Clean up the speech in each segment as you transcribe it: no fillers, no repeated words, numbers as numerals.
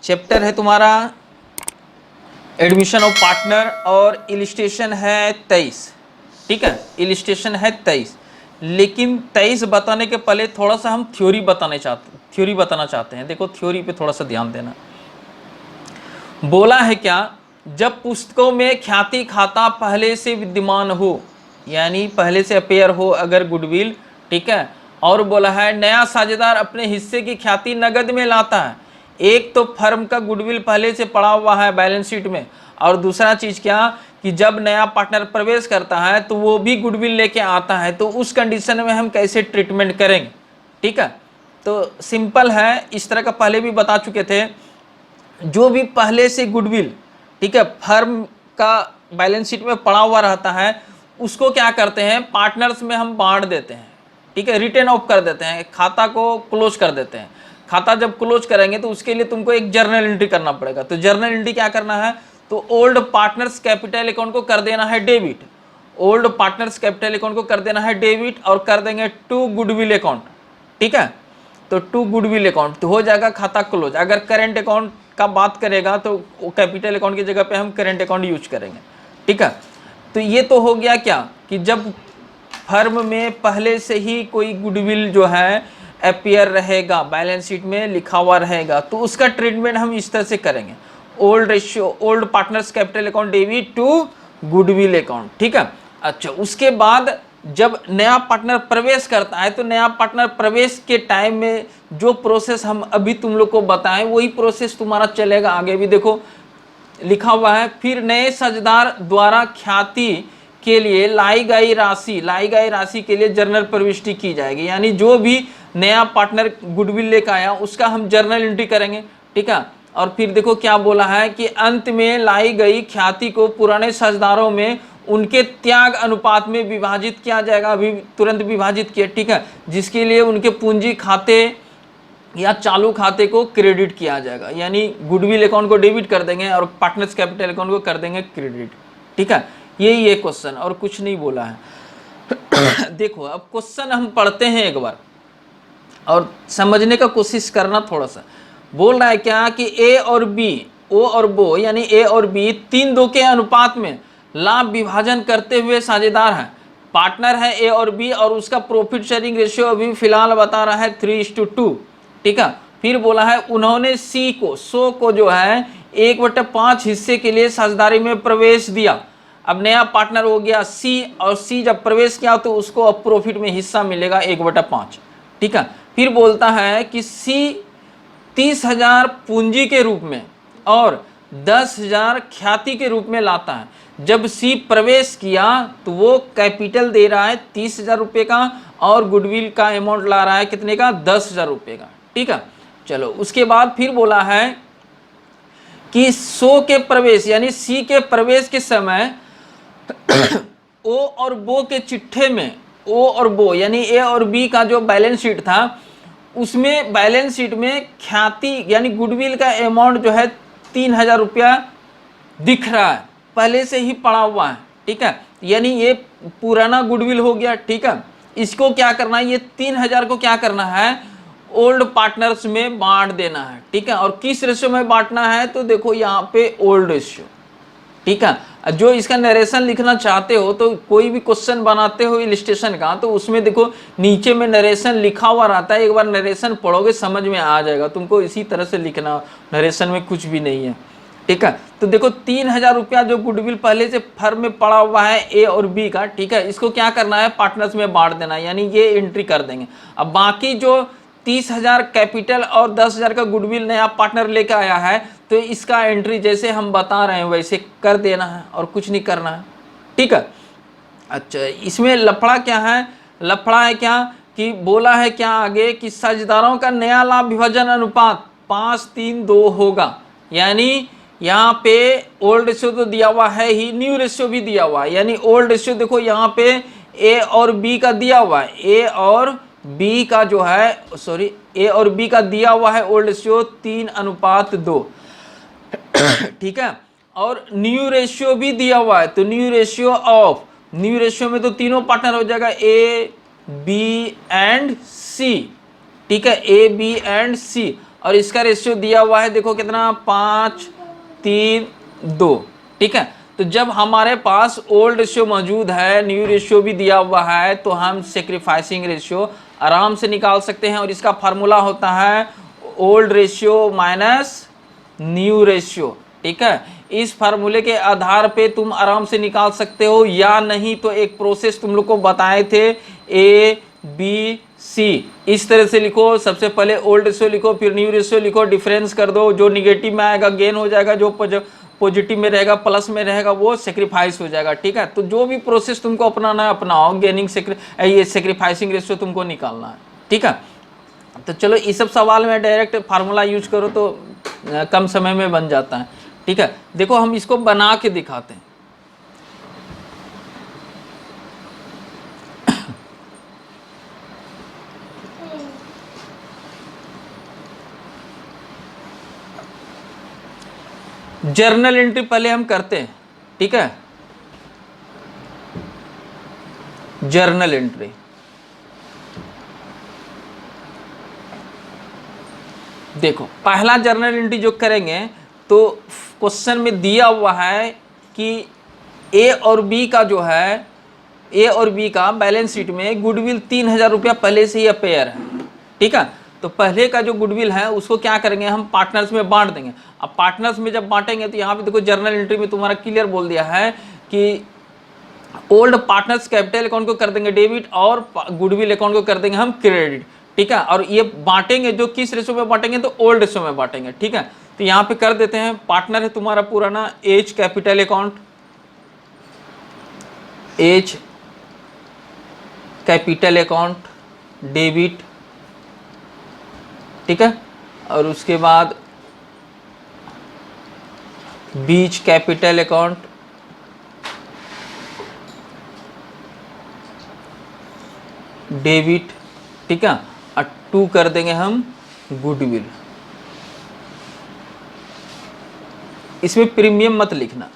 Chapter है तुम्हारा admission of partner और इलिस्ट्रेशन है 23, ठीक है, इलिस्ट्रेशन है 23। लेकिन 23 बताने के पहले थोड़ा सा हम थ्योरी बताना चाहते हैं। देखो थ्योरी पे थोड़ा सा ध्यान देना। बोला है क्या, जब पुस्तकों में ख्याति खाता पहले से विद्यमान हो, यानी पहले से अपेयर हो अगर गुडविल, ठीक है, और बोला है नया साझेदार अपने हिस्से की ख्याति नगद में लाता है। एक तो फर्म का गुडविल पहले से पड़ा हुआ है बैलेंस शीट में, और दूसरा चीज क्या कि जब नया पार्टनर प्रवेश करता है तो वो भी गुडविल लेके आता है, तो उस कंडीशन में हम कैसे ट्रीटमेंट करेंगे, ठीक है। तो सिंपल है, इस तरह का पहले भी बता चुके थे। जो भी पहले से गुडविल, ठीक है, फर्म का बैलेंस शीट में पड़ा हुआ रहता है, उसको क्या करते हैं, पार्टनर्स में हम बांट देते हैं, ठीक है, रिटेन ऑफ कर देते हैं, खाता को क्लोज कर देते हैं। खाता जब क्लोज करेंगे तो उसके लिए तुमको एक जर्नल एंट्री करना पड़ेगा। तो जर्नल एंट्री क्या करना है, तो ओल्ड पार्टनर्स कैपिटल अकाउंट को कर देना है debit, old partners capital account को कर देना है डेबिट, और कर देंगे टू गुडविल अकाउंट, ठीक है। तो टू गुडविल अकाउंट तो हो जाएगा खाता क्लोज। अगर करेंट अकाउंट का बात करेगा तो कैपिटल अकाउंट की जगह पे हम करेंट अकाउंट यूज करेंगे, ठीक है। तो ये तो हो गया क्या कि जब फर्म में पहले से ही कोई गुडविल जो है अपीयर रहेगा, बैलेंस शीट में लिखा हुआ रहेगा, तो उसका ट्रीटमेंट हम इस तरह से करेंगे, old ratio, old partners capital account debit to goodwill account, ठीक है। अच्छा, उसके बाद जब नया पार्टनर प्रवेश करता है, तो नया पार्टनर प्रवेश के टाइम में जो प्रोसेस हम अभी तुम लोग को बताएं वही प्रोसेस तुम्हारा चलेगा आगे भी। देखो लिखा हुआ है, फिर नए साझेदार द्वारा ख्याति के लिए लाई गई राशि के लिए जर्नल प्रविष्टि की जाएगी, यानी जो भी नया पार्टनर गुडविल लेकर आया उसका हम जर्नल एंट्री करेंगे, ठीक है। और फिर देखो क्या बोला है कि अंत में लाई गई ख्याति को पुराने साझेदारों में उनके त्याग अनुपात में विभाजित किया जाएगा, अभी तुरंत विभाजित किया, ठीक है, जिसके लिए उनके पूंजी खाते या चालू खाते को क्रेडिट किया जाएगा, यानी गुडविल अकाउंट को डेबिट कर देंगे और पार्टनर्स कैपिटल अकाउंट को कर देंगे क्रेडिट, ठीक है। यही है क्वेश्चन, और कुछ नहीं बोला है। देखो अब क्वेश्चन हम पढ़ते हैं एक बार और समझने का कोशिश करना थोड़ा सा। बोल रहा है क्या कि ए और बी, ओ और बो, यानी ए और बी 3-2 के अनुपात में लाभ विभाजन करते हुए साझेदार हैं। पार्टनर है ए और बी, और उसका प्रॉफिट शेयरिंग रेशियो अभी फिलहाल बता रहा है 3:2, ठीक है। फिर बोला है उन्होंने सी को, सो को जो है 1/5 हिस्से के लिए साझेदारी में प्रवेश दिया। अब नया पार्टनर हो गया सी, और सी जब प्रवेश किया तो उसको अब प्रॉफिट में हिस्सा मिलेगा 1/5, ठीक है। फिर बोलता है कि सी 30,000 पूंजी के रूप में और 10,000 ख्याति के रूप में लाता है। जब सी प्रवेश किया तो वो कैपिटल दे रहा है 30,000 रुपये का, और गुडविल का अमाउंट ला रहा है कितने का, 10,000 रुपये का, ठीक है। चलो उसके बाद फिर बोला है कि सो के प्रवेश, यानी सी के प्रवेश के समय ओ और बो के चिट्ठे में, ओ और बो यानी ए और बी का जो बैलेंस शीट था उसमें बैलेंस शीट में ख्याति यानी गुडविल का अमाउंट जो है 3,000 रुपया दिख रहा है, पहले से ही पड़ा हुआ है, ठीक है, यानी ये पुराना गुडविल हो गया, ठीक है। इसको क्या करना है, ये 3,000 को क्या करना है, ओल्ड पार्टनर्स में बांट देना है, ठीक है। और किस रेशियो में बांटना है, तो देखो यहाँ पे ओल्ड रेशियो, ठीक है। जो इसका नरेशन लिखना चाहते हो तो कोई भी क्वेश्चन बनाते हो इलिस्ट्रेशन का, तो उसमें देखो नीचे में नरेशन लिखा हुआ रहता है, एक बार नरेशन पढ़ोगे समझ में आ जाएगा तुमको, इसी तरह से लिखना, नरेशन में कुछ भी नहीं है, ठीक है। तो देखो 3,000 रुपया जो गुडविल पहले से फर्म में पड़ा हुआ है ए और बी का, ठीक है, इसको क्या करना है, पार्टनर्स में बांट देना है, यानी ये एंट्री कर देंगे। अब बाकी जो 30,000 कैपिटल और 10,000 का गुडविल नया पार्टनर लेकर आया है, तो इसका एंट्री जैसे हम बता रहे हैं वैसे कर देना है और कुछ नहीं करना है, ठीक है। अच्छा, इसमें लफड़ा क्या है, लफड़ा है क्या कि बोला है क्या आगे कि साझेदारों का नया लाभ विभाजन अनुपात 5:3:2 होगा, यानी यहाँ पे ओल्ड रेशियो तो दिया हुआ है ही, न्यू रेशियो भी दिया हुआ है, यानी ओल्ड रेशियो देखो यहाँ पे ए और बी का दिया हुआ है, ए और बी का जो है, सॉरी, ए और बी का दिया हुआ है ओल्ड रेशियो 3:2, ठीक है। और न्यू रेशियो भी दिया हुआ है, तो new ratio of, new ratio में तो तीनों पार्टनर हो जाएगा ए बी एंड सी, ठीक है, ए बी एंड सी। और इसका रेशियो दिया हुआ है देखो कितना 5:3:2, ठीक है। तो जब हमारे पास ओल्ड रेशियो मौजूद है, न्यू रेशियो भी दिया हुआ है, तो हम सेक्रीफाइसिंग रेशियो आराम से निकाल सकते हैं। और इसका फार्मूला होता है old ratio minus new ratio, ठीक है। इस फार्मूले के आधार पे तुम आराम से निकाल सकते हो, या नहीं तो एक प्रोसेस तुम लोग को बताए थे ABC, इस तरह से लिखो। सबसे पहले ओल्ड रेशियो लिखो, फिर न्यू रेशियो लिखो, डिफरेंस कर दो, जो निगेटिव में आएगा गेन हो जाएगा, जो पॉजिटिव में रहेगा प्लस में रहेगा वो सेक्रीफाइस हो जाएगा, ठीक है। तो जो भी प्रोसेस तुमको अपनाना है अपनाओ, गेनिंग ये सेक्रीफाइसिंग रेशियो तुमको निकालना है, ठीक है। तो चलो इस सब सवाल में डायरेक्ट फार्मूला यूज करो तो कम समय में बन जाता है, ठीक है। देखो हम इसको बना के दिखाते हैं। जर्नल एंट्री पहले हम करते हैं, ठीक है। जर्नल एंट्री, देखो पहला जर्नल एंट्री जो करेंगे तो क्वेश्चन में दिया हुआ है कि ए और बी का जो है, ए और बी का बैलेंस शीट में गुडविल 3,000 रुपया पहले से ही अपेयर है, ठीक है। तो पहले का जो गुडविल है उसको क्या करेंगे हम पार्टनर्स में बांट देंगे। अब पार्टनर्स में जब बांटेंगे तो यहाँ पे देखो जर्नल एंट्री में तुम्हारा क्लियर बोल दिया है कि ओल्ड पार्टनर्स कैपिटल अकाउंट को कर देंगे डेबिट और गुडविल अकाउंट को कर देंगे हम क्रेडिट, ठीक है। और ये बांटेंगे जो किस रेशो में बांटेंगे, तो ओल्ड रेशो में बांटेंगे, ठीक है। तो यहाँ पे कर देते हैं, पार्टनर है तुम्हारा पुराना H capital account, H capital account debit, ठीक है। और उसके बाद बीच कैपिटल अकाउंट, डेबिट, ठीक है। और 2 कर देंगे हम गुडविल। इसमें प्रीमियम मत लिखना,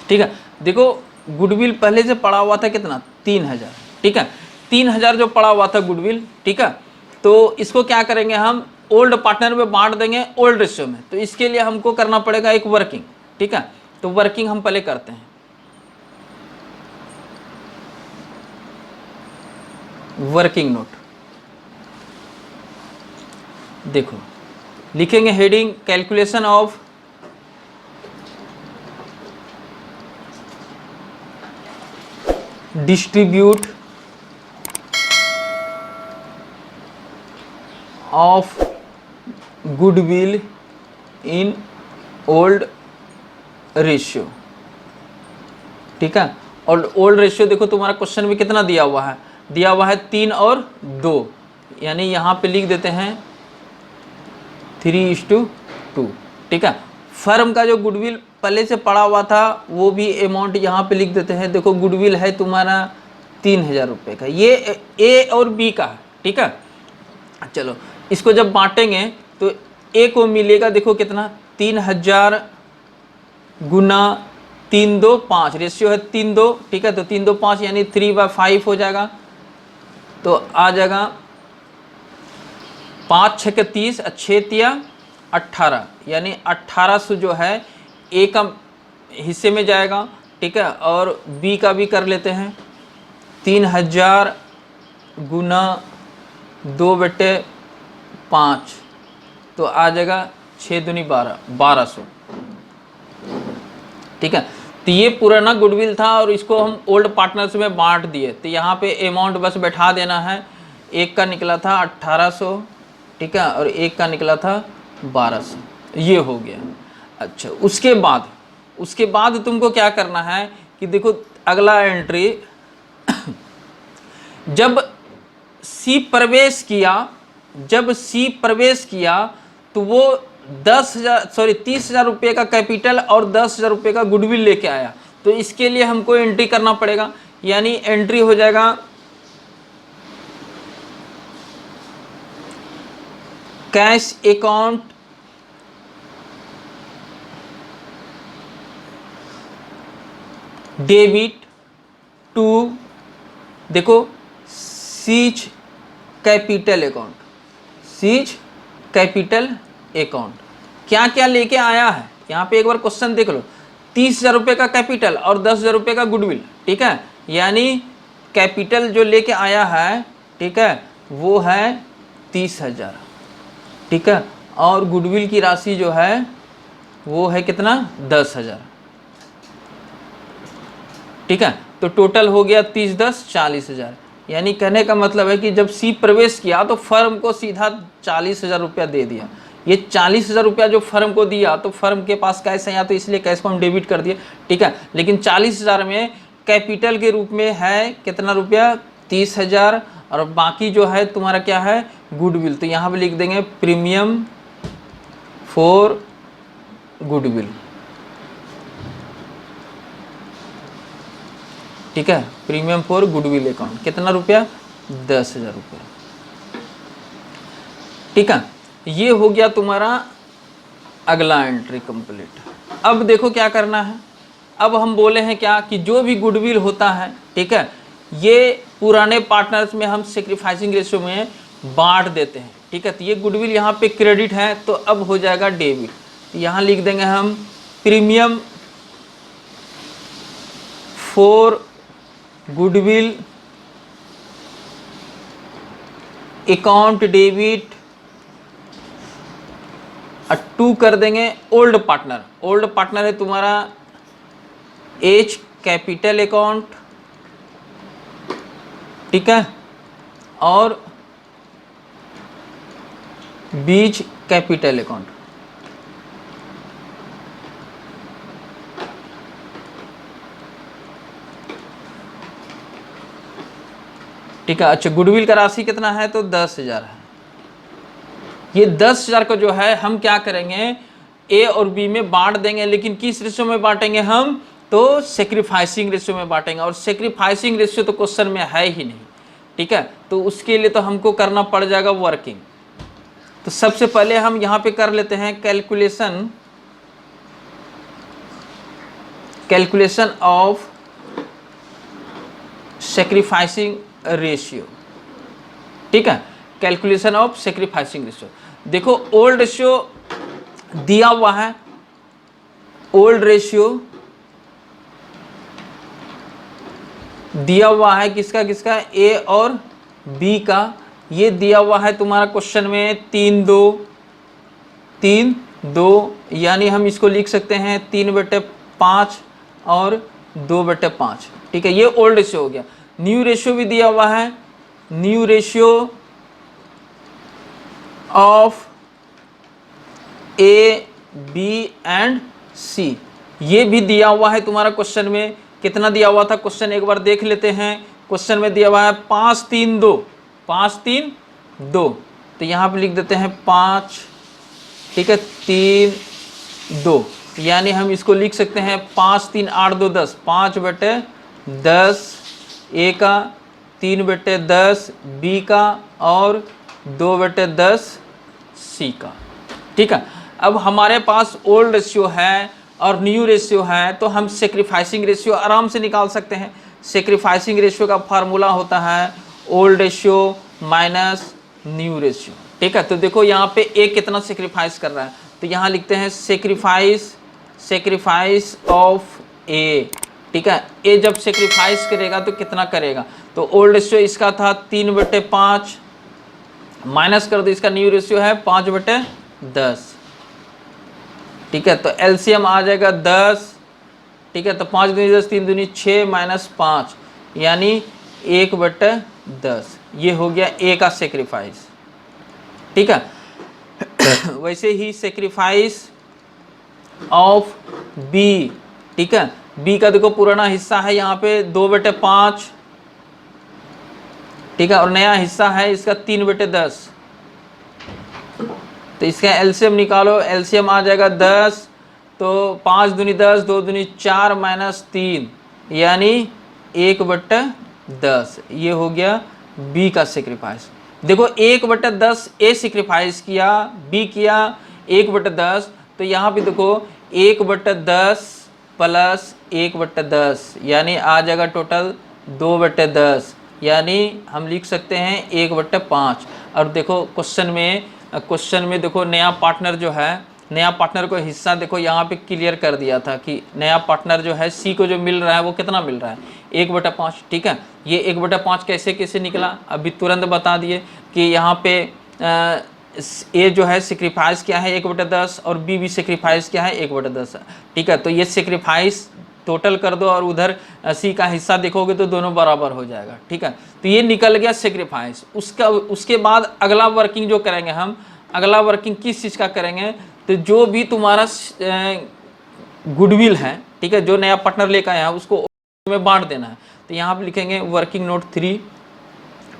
ठीक है। देखो गुडविल पहले से पड़ा हुआ था कितना 3,000, ठीक है। 3,000 जो पड़ा हुआ था गुडविल, ठीक है। तो इसको क्या करेंगे हम ओल्ड पार्टनर में बांट देंगे ओल्ड रेशियो में। तो इसके लिए हमको करना पड़ेगा एक वर्किंग, ठीक है। तो वर्किंग हम पहले करते हैं। वर्किंग नोट देखो लिखेंगे, heading calculation of distribute of goodwill in old ratio, ठीक है। और ओल्ड रेशियो देखो तुम्हारा क्वेश्चन में कितना दिया हुआ है, दिया हुआ है 3 और 2, यानी यहाँ पे लिख देते हैं 3:2, ठीक है। फर्म का जो गुडविल पहले से पड़ा हुआ था वो भी अमाउंट यहाँ पे लिख देते हैं। देखो गुडविल है तुम्हारा 3,000 रुपये का, ये ए और बी का है, ठीक है। चलो इसको जब बांटेंगे तो ए को मिलेगा देखो कितना 3,000 गुना 3/2/5, रेशियो है 3:2, ठीक है। तो 3/2/5 यानी 3/5 हो जाएगा। तो आ जाएगा 5 6 के 30, 6 तिया 18, यानी 1800 जो है ए का हिस्से में जाएगा, ठीक है। और बी का भी कर लेते हैं, 3,000 गुना 2/5, तो आ जाएगा 6 दूनी 12, 1200, ठीक है। तो ये पुराना गुडविल था और इसको हम ओल्ड पार्टनर्स में बांट दिए। तो यहाँ पे अमाउंट बस बैठा देना है। एक का निकला था 1800, ठीक है, और एक का निकला था 1200, ये हो गया। अच्छा उसके बाद तुमको क्या करना है कि देखो अगला एंट्री जब सी प्रवेश किया तो वो 30,000 रुपये का कैपिटल और 10,000 रुपये का गुडविल लेके आया। तो इसके लिए हमको एंट्री करना पड़ेगा, यानी एंट्री हो जाएगा कैश अकाउंट डेबिट टू, देखो seize capital account, seize capital account. क्या क्या लेके आया है यहाँ पे एक बार क्वेश्चन देख लो। 30,000 रुपये का कैपिटल और 10,000 रुपये का गुडविल, ठीक है, यानी कैपिटल जो लेके आया है, ठीक है, वो है 30,000, ठीक है, और गुडविल की राशि जो है वो है कितना, 10,000, ठीक है। तो टोटल हो गया 30 10 40,000। यानी कहने का मतलब है कि जब सी प्रवेश किया तो फर्म को सीधा 40,000 रुपया दे दिया। ये 40,000 रुपया जो फर्म को दिया तो फर्म के पास कैश है, या तो इसलिए कैश को हम डेबिट कर दिए, ठीक है। लेकिन 40,000 में कैपिटल के रूप में है कितना रुपया, 30,000, और बाकी जो है तुम्हारा क्या है, गुडविल। तो यहाँ पे लिख देंगे प्रीमियम फॉर गुडविल, ठीक है, प्रीमियम फॉर गुडविल अकाउंट कितना रुपया, 10,000 रुपया, ठीक है। ये हो गया तुम्हारा अगला एंट्री कंप्लीट। अब देखो क्या करना है। अब हम बोले हैं क्या कि जो भी गुडविल होता है, ठीक है, ये पुराने पार्टनर्स में हम सेक्रीफाइसिंग रेशियो में बांट देते हैं, ठीक है। तो ये गुडविल यहाँ पे क्रेडिट है तो अब हो जाएगा डेबिट। तो यहाँ लिख देंगे हम premium for goodwill account debit, 2 कर देंगे ओल्ड पार्टनर। ओल्ड पार्टनर है तुम्हारा एच कैपिटल अकाउंट, ठीक है, और बीच कैपिटल अकाउंट, ठीक है। अच्छा, गुडविल का राशि कितना है, तो 10,000 है। ये 10,000 का जो है हम क्या करेंगे, ए और बी में बांट देंगे, लेकिन किस रेशियो में बांटेंगे हम, तो सेक्रीफाइसिंग रेशियो में बांटेंगे। और सेक्रीफाइसिंग रेशियो तो क्वेश्चन में है ही नहीं, ठीक है। तो उसके लिए तो हमको करना पड़ जाएगा वर्किंग। तो सबसे पहले हम यहाँ पे कर लेते हैं कैलकुलेशन ऑफ सेक्रीफाइसिंग रेशियो, ठीक है, कैलकुलेशन ऑफ सेक्रीफाइसिंग रेशियो। देखो ओल्ड रेशियो दिया हुआ है, ओल्ड रेशियो दिया हुआ है किसका किसका, ए और बी का। ये दिया हुआ है तुम्हारा क्वेश्चन में 3/2, यानी हम इसको लिख सकते हैं 3/5 और 2/5, ठीक है। ये ओल्ड रेशियो हो गया। न्यू रेशियो भी दिया हुआ है, new ratio of A B and C, ये भी दिया हुआ है तुम्हारा क्वेश्चन में। कितना दिया हुआ था क्वेश्चन एक बार देख लेते हैं। क्वेश्चन में दिया हुआ है 5/3/2, तो यहाँ पे लिख देते हैं 5, ठीक है, 3/2, यानी हम इसको लिख सकते हैं 5 3 8 2 10, 5/10 ए का, 3/10 बी का और 2/10 सी का, ठीक है। अब हमारे पास ओल्ड रेशियो है और न्यू रेशियो है, तो हम सेक्रीफाइसिंग रेशियो आराम से निकाल सकते हैं। सेक्रीफाइसिंग रेशियो का फार्मूला होता है old ratio minus new ratio, ठीक है। तो देखो यहाँ पे ए कितना सेक्रीफाइस कर रहा है, तो यहाँ लिखते हैं सेक्रीफाइस ऑफ ए, ठीक है। ए जब सेक्रीफाइस करेगा तो कितना करेगा, तो ओल्ड रेशियो इसका था 3/5, माइनस कर दो इसका न्यू रेशियो है 5/10, ठीक है। तो एलसीएम आ जाएगा 10, ठीक है। तो 5 दूनी 10, 3 दूनी 6 माइनस 5, यानी 1/10। ये हो गया ए का सेक्रीफाइस, ठीक है। वैसे ही सेक्रीफाइस ऑफ बी, ठीक है। बी का देखो पुराना हिस्सा है यहाँ पे 2/5, ठीक है, और नया हिस्सा है इसका 3/10। तो इसका एलसीएम निकालो, एलसीएम आ जाएगा 10, तो 5 दूनी 10, 2 दूनी 4 माइनस 3, यानी 1/10। ये हो गया बी का सेक्रीफाइस। देखो 1/10 ए सेक्रीफाइस किया, बी किया 1/10, तो यहाँ पे देखो 1/10 प्लस 1/10, यानी आ जाएगा टोटल 2/10, यानी हम लिख सकते हैं 1/5। और देखो क्वेश्चन में देखो नया पार्टनर जो है, नया पार्टनर को हिस्सा देखो यहाँ पे क्लियर कर दिया था कि नया पार्टनर जो है सी को जो मिल रहा है वो कितना मिल रहा है, 1/5। ठीक है, ये 1/5 कैसे कैसे निकला अभी तुरंत बता दिए कि यहाँ पे ए जो है सेक्रीफाइस क्या है 1/10 और बी भी सेक्रीफाइस क्या है 1/10। ठीक है, तो ये सेक्रीफाइस टोटल कर दो और उधर सी का हिस्सा देखोगे तो दोनों बराबर हो जाएगा। ठीक है, तो ये निकल गया सेक्रीफाइस। उसके बाद अगला वर्किंग जो करेंगे हम, अगला वर्किंग किस चीज़ का करेंगे, तो जो भी तुम्हारा गुडविल है, ठीक है, जो नया पार्टनर लेकर आया है उसको में बांट देना है। तो यहाँ पे लिखेंगे वर्किंग नोट 3।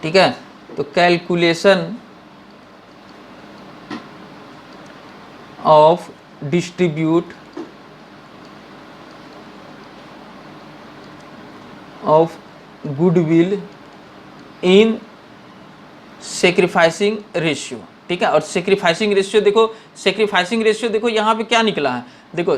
ठीक है, तो calculation of distribute of goodwill in sacrificing ratio. ठीक है, और सेक्रीफाइसिंग रेशियो देखो, सेक्रीफाइसिंग रेशियो देखो यहाँ पे क्या निकला है, देखो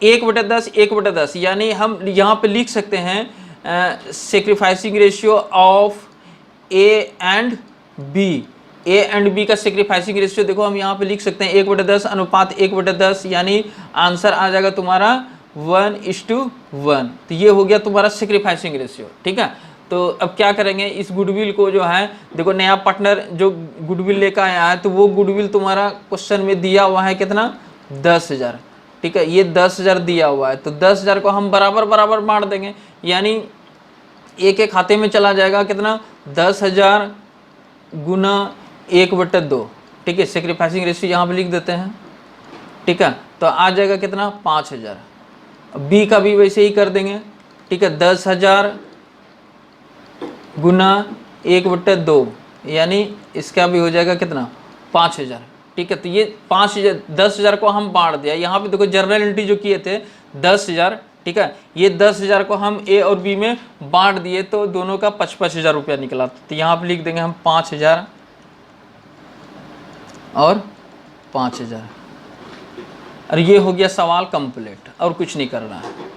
1/10 1/10, यानी हम यहाँ पे लिख सकते हैं sacrificing ratio of A and B. A and B का सेक्रीफाइसिंग रेशियो देखो हम यहाँ पे लिख सकते हैं 1/10 अनुपात 1/10, यानी आंसर आ जाएगा तुम्हारा 1:1। तो ये हो गया तुम्हारा सेक्रीफाइसिंग रेशियो। ठीक है, तो अब क्या करेंगे, इस गुडविल को जो है देखो नया पार्टनर जो गुडविल लेकर आया है तो वो गुडविल तुम्हारा क्वेश्चन में दिया हुआ है कितना, 10,000। ठीक है, ये 10,000 दिया हुआ है, तो 10,000 को हम बराबर बराबर बांट देंगे, यानी ए के खाते में चला जाएगा कितना, 10,000 गुना 1/2। ठीक है, सेक्रीफाइसिंग रेशियो यहाँ पे लिख देते हैं। ठीक है, तो आ जाएगा कितना, 5,000। बी का भी वैसे ही कर देंगे। ठीक है, 10,000 गुना 1/2, यानी इसका भी हो जाएगा कितना, 5,000। ठीक है, तो ये 5,000 10,000 को हम बांट दिया। यहाँ पे देखो जर्नल एंट्री जो किए थे 10,000। ठीक है, ये 10,000 को हम ए और बी में बांट दिए तो दोनों का 55,000 रुपया निकला। तो यहाँ पे लिख देंगे हम 5,000 और 5,000। और ये हो गया सवाल कंप्लीट, और कुछ नहीं करना है।